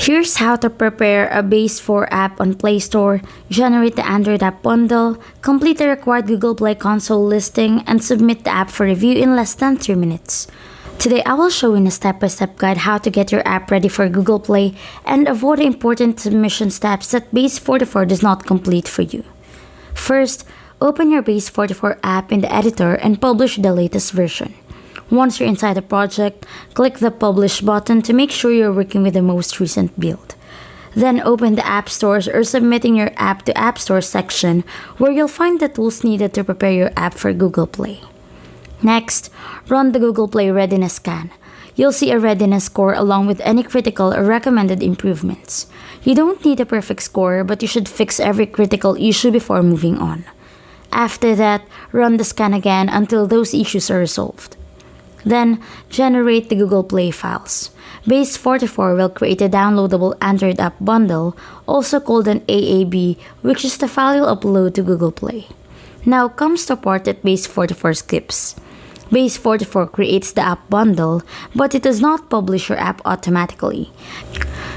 Here's how to prepare a Base4 app on Play Store, generate the Android app bundle, complete the required Google Play console listing, and submit the app for review in less than 3 minutes. Today, I will show you in a step-by-step guide how to get your app ready for Google Play and avoid the important submission steps that Base44 does not complete for you. First, open your Base44 app in the editor and publish the latest version. Once you're inside the project, click the Publish button to make sure you're working with the most recent build. Then open the App Stores or Submitting Your App to App Store section where you'll find the tools needed to prepare your app for Google Play. Next, run the Google Play Readiness Scan. You'll see a readiness score along with any critical or recommended improvements. You don't need a perfect score, but you should fix every critical issue before moving on. After that, run the scan again until those issues are resolved. Then, generate the Google Play files. Base44 will create a downloadable Android app bundle, also called an AAB, which is the file you'll upload to Google Play. Now comes the part that Base44 skips. Base44 creates the app bundle, but it does not publish your app automatically.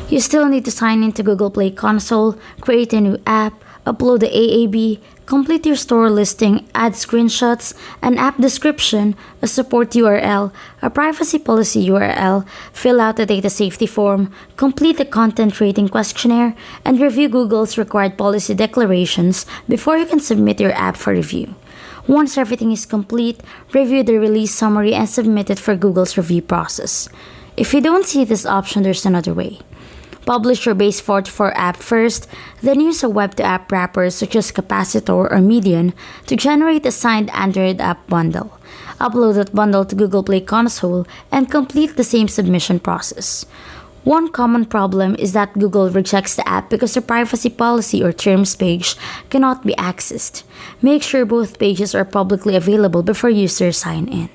You still need to sign into Google Play Console, create a new app, upload the AAB, complete your store listing, add screenshots, an app description, a support URL, a privacy policy URL, fill out the data safety form, complete the content rating questionnaire, and review Google's required policy declarations before you can submit your app for review. Once everything is complete, review the release summary and submit it for Google's review process. If you don't see this option, there's another way. Publish your Base44 app first, then use a web-to-app wrapper such as Capacitor or Median to generate a signed Android app bundle. Upload that bundle to Google Play Console and complete the same submission process. One common problem is that Google rejects the app because the privacy policy or terms page cannot be accessed. Make sure both pages are publicly available before users sign in.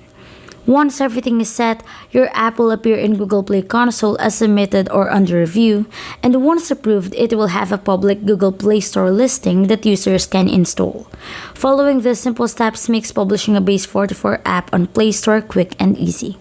Once everything is set, your app will appear in Google Play Console as submitted or under review, and once approved, it will have a public Google Play Store listing that users can install. Following these simple steps makes publishing a Base44 app on Play Store quick and easy.